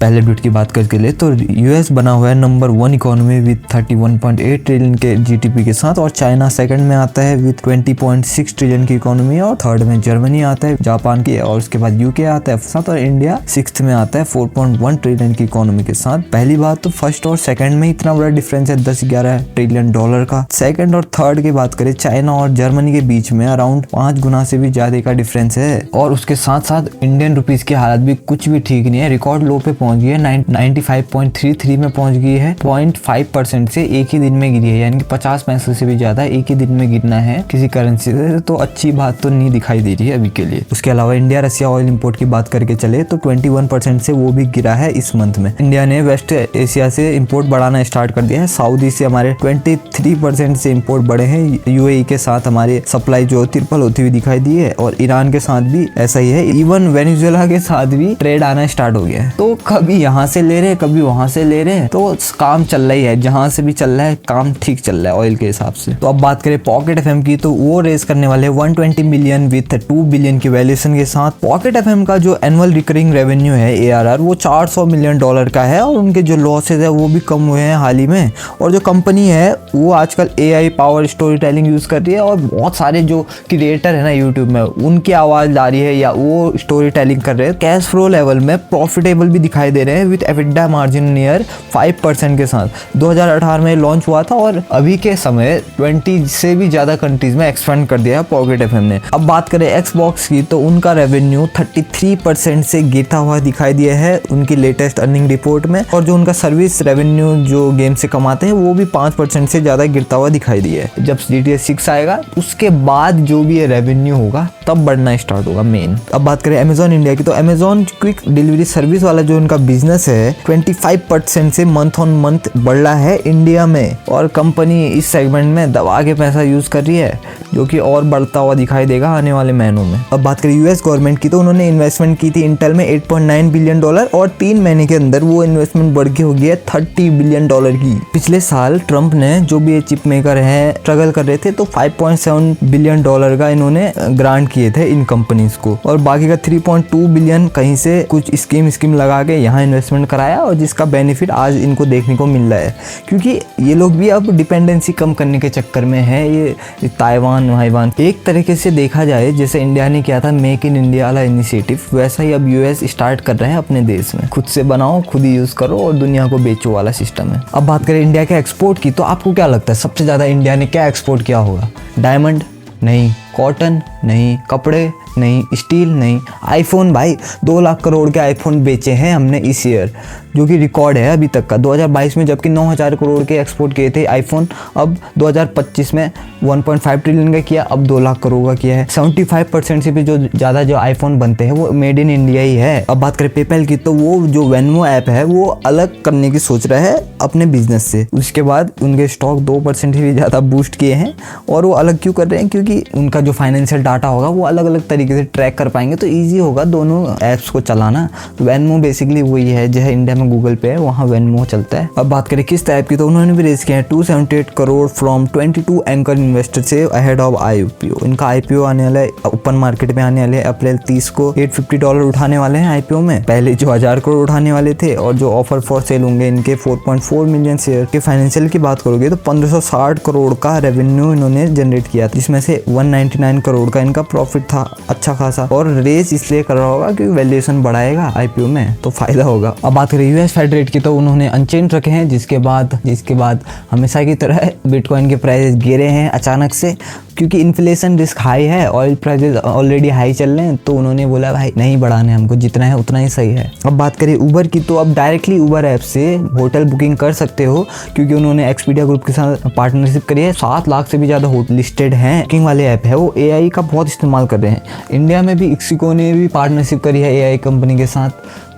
पहले ट्वीट की बात करके ले तो यूएस बना हुआ है नंबर 1 इकोनॉमी विद 31.8 ट्रिलियन के जीडीपी के साथ, और चाइना सेकंड में आता है विद 20.6 ट्रिलियन की इकोनॉमी, और थर्ड में जर्मनी आता है जापान की, और उसके बाद यूके आता है साथ, और इंडिया 6th में आता है 4.1 ट्रिलियन की इकोनॉमी के साथ। पहली बात तो फर्स्ट और सेकंड में इतना बड़ा डिफरेंस है 10-11 ट्रिलियन डॉलर का। सेकंड और थर्ड की बात करें चाइना और जर्मनी के बीच में अराउंड 5 गुना से भी ज्यादा का डिफरेंस है, और उसके साथ साथ इंडियन रुपीज की हालत भी कुछ भी ठीक नहीं है, रिकॉर्ड लो पे पहुंच गई है, 95.33 में पहुंच गई है। 0.5% से एक ही दिन में गिरी है, यानी कि 50 पैसे से भी ज्यादा एक ही दिन में गिरना है किसी करेंसी से, तो अच्छी बात तो नहीं दिखाई दे रही है अभी के लिए। उसके अलावा इंडिया रसिया ऑयल इंपोर्ट की बात करके चले तो 21% से वो भी गिरा है इस मंथ में। इंडिया ने वेस्ट एशिया से इंपोर्ट बढ़ाना स्टार्ट कर दिया है, सऊदी से हमारे 23% से इंपोर्ट बढ़े हैं, यूएई के साथ हमारे सप्लाई जो ट्रिपल होती हुई दिखाई दी है, और ईरान के साथ भी ऐसा ही है, इवन वेनेजुएला के साथ भी ट्रेड आना स्टार्ट हो गया है। तो कभी यहाँ से ले रहे कभी वहां से ले रहे, तो काम चल रहा ही है, जहां से भी चल रहा है काम ठीक चल रहा है ऑयल के हिसाब से। तो अब बात करें पॉकेट एफएम की, तो वो रेस करने वाले 120 मिलियन विथ 2 बिलियन की वैल्यूएशन के साथ। पॉकेट एफएम का जो एनुअल रिकरिंग रेवेन्यू है ARR वो $400 मिलियन का है, और उनके जो लॉसेज है वो भी कम हुए हैं हाल ही में। और जो कंपनी है वो आजकल AI power story telling use कर रही है, और बहुत सारे जो क्रिएटर है ना यूट्यूब में उनकी आवाज आ रही है या वो स्टोरी टेलिंग कर रहे हैं। कैश फ्लो लेवल में प्रॉफिटेबल भी दिखाई दे रहे हैं विद एबिटा मार्जिन नियर 5% के साथ। 2018 में लॉन्च हुआ था, और अभी के समय 20 से भी ज्यादा कंट्रीज में एक्सपेंड कर दिया है पॉकेट एफएम ने। अब बात करें एक्सबॉक्स की, तो उनका रेवेन्यू 33% से गिरता हुआ दिखाई दिया है उनकी लेटेस्ट अर्निंग रिपोर्ट में, और जो उनका सर्विस रेवेन्यू जो गेम से कमाते हैं वो भी 5% से ज्यादा गिरता हुआ दिखाई दिया है। जब GTA 6 आएगा उसके बाद जो भी ये रेवेन्यू होगा तब बढ़ना स्टार्ट होगा मेन। अब बात करें अमेजॉन इंडिया की, तो अमेजॉन क्विक डिलीवरी सर्विस वाला जो उनका बिजनेस है 25% से मंथ ऑन मंथ बढ़ रहा है इंडिया में, और कंपनी इस सेगमेंट में दबा के पैसा यूज कर रही है, जो कि और बढ़ता हुआ दिखाई देगा आने वाले महीनों में। अब बात करें यूएस गवर्नमेंट की, तो उन्होंने इन्वेस्टमेंट की थी इंटेल में $8.9 बिलियन, और 3 महीने के अंदर वो इन्वेस्टमेंट बढ़ के हो गई है $30 बिलियन की। पिछले साल ट्रंप ने जो भी ये चिप मेकर है स्ट्रगल कर रहे थे, तो $5.7 बिलियन का इन्होंने ग्रांट किए थे इन कंपनीज को, और बाकी का 3.2 बिलियन कहीं से कुछ स्कीम लगा के यहाँ इन्वेस्टमेंट कराया, और जिसका बेनिफिट आज इनको देखने को मिल रहा है, क्योंकि ये लोग भी अब डिपेंडेंसी कम करने के चक्कर में है। ये ताइवान वाइवान एक तरीके से देखा जाए जैसे इंडिया ने किया था मेक इन इंडिया वाला इनिशिएटिव, वैसा ही अब यूएस स्टार्ट कर रहे हैं अपने देश में, खुद से बनाओ खुद ही यूज करो और दुनिया को बेचो वाला सिस्टम है। अब बात करें इंडिया के एक्सपोर्ट की, तो आपको क्या लगता है सबसे ज्यादा इंडिया ने क्या एक्सपोर्ट किया होगा? डायमंड नहीं, कॉटन नहीं, कपड़े नहीं, स्टील नहीं, आईफोन। भाई 2 लाख करोड़ के आईफोन बेचे हैं हमने इस ईयर, जो कि रिकॉर्ड है अभी तक का। 2022 में जबकि 9,000 करोड़ के एक्सपोर्ट किए थे आईफोन, अब 2025 में 1.5 ट्रिलियन का किया, अब 2 लाख करोड़ का किया है। 75% से भी जो ज़्यादा जो आईफोन बनते हैं वो मेड इन इंडिया ही है। अब बात करें पेपैल की, तो वो जो वेनमो ऐप है वो अलग करने की सोच रहा है अपने बिजनेस से। उसके बाद उनके स्टॉक 2% से भी ज़्यादा बूस्ट किए हैं, और वो अलग क्यों कर रहे हैं? क्योंकि उनका जो फाइनेंशियल डाटा होगा वो अलग अलग तरीके से ट्रैक कर पाएंगे, तो ईजी होगा दोनों ऐप्स को चलाना। वेनमो बेसिकली वही है जो है इंडिया में गूगल पे है, वहाँ वेनमो चलता है। अब बात करें किस ऐप की, तो उन्होंने भी रेज किया है 278 करोड़ फ्रॉम 22 एंकर इन्वेस्टर से अहेड ऑफ IPO। इनका IPO आने वाला है, ओपन मार्केट में आने वाले है अप्रैल 30 को। $850 उठाने वाले हैं IPO में, पहले जो 1000 करोड़ उठाने वाले थे, और जो ऑफर फॉर सेल होंगे इनके 4.4 मिलियन शेयर के। फाइनेंशियल की बात करोगे तो 1560 करोड़ का रेवेन्यू इन्होंने जनरेट किया, जिसमें से 199 करोड़ का इनका प्रॉफिट था अच्छा खासा, और रेस इसलिए कर रहा होगा क्योंकि वैल्यूएशन बढ़ाएगा IPO में तो फायदा होगा। अब बात करें यूएस फेड रेट की, तो उन्होंने अनचेंज रखे हैं, जिसके बाद हमेशा की तरह बिटकॉइन के प्राइस गिरे हैं अचानक से, क्योंकि इन्फ्लेशन रिस्क हाई है, ऑयल प्राइसेस ऑलरेडी हाई चल रहे हैं, तो उन्होंने बोला भाई नहीं बढ़ाने हमको, जितना है उतना ही सही है। अब बात करें उबर की, तो अब डायरेक्टली उबर ऐप से होटल बुकिंग कर सकते हो, क्योंकि उन्होंने एक्सपीडिया ग्रुप के साथ पार्टनरशिप करी है। 7 लाख से भी ज़्यादा होटल लिस्टेड हैं। बुकिंग वाले ऐप है वो AI का बहुत इस्तेमाल कर रहे हैं। इंडिया में भी इक्सिको ने भी पार्टनरशिप करी है AI कंपनी के साथ,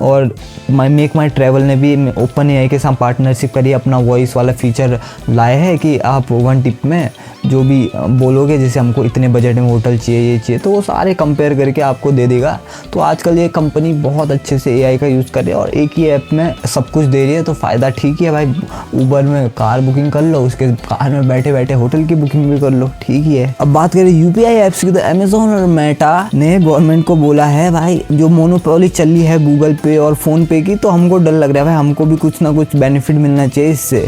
और मेक माई ट्रैवल ने भी ओपन AI के साथ पार्टनरशिप करी, अपना वॉइस वाला फीचर लाए है कि आप 1 टिप में जो भी बोलोगे, जैसे हमको इतने बजट में होटल चाहिए, ये चाहिए, तो वो सारे कंपेयर करके आपको दे देगा। तो आजकल ये कंपनी बहुत अच्छे से AI का यूज़ कर रही है, और एक ही ऐप में सब कुछ दे रही है, तो फ़ायदा ठीक ही है भाई। उबर में कार बुकिंग कर लो, उसके कार में बैठे बैठे होटल की बुकिंग भी कर लो, ठीक ही है। अब बात करें UPI ऐप्स की, तो अमेजोन और मेटा ने गवर्नमेंट को बोला है भाई जो मोनोपोली चल रही है गूगल पे पे और फ़ोन पे की, तो हमको डर लग रहा है भाई हमको भी कुछ ना कुछ बेनिफिट मिलना चाहिए इससे।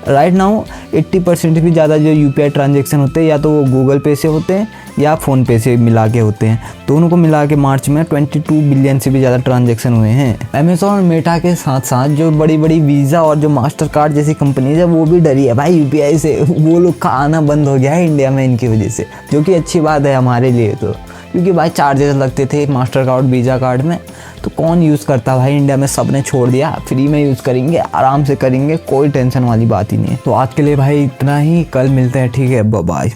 राइट नाउ 80% भी ज़्यादा जो UPI ट्रांजेक्शन होते हैं या तो वो गूगल पे से होते हैं या फ़ोन पे से मिला के होते हैं। दोनों को मिला के मार्च में 22 बिलियन से भी ज़्यादा ट्रांजेक्शन हुए हैं। अमेज़ॉन और मेटा के साथ साथ जो बड़ी बड़ी वीज़ा और जो मास्टर कार्ड जैसी कंपनीज है वो भी डरी है भाई UPI से। वो लोग का आना बंद हो गया है इंडिया में इनकी वजह से, जो कि अच्छी बात है हमारे लिए तो, क्योंकि भाई चार्जेस लगते थे मास्टर कार्ड वीज़ा कार्ड में, तो कौन यूज़ करता भाई। इंडिया में सब ने छोड़ दिया, फ्री में यूज़ करेंगे, आराम से करेंगे, कोई टेंशन वाली बात ही नहीं है। तो आज के लिए भाई इतना ही, कल मिलते हैं, ठीक है, बाय बाय।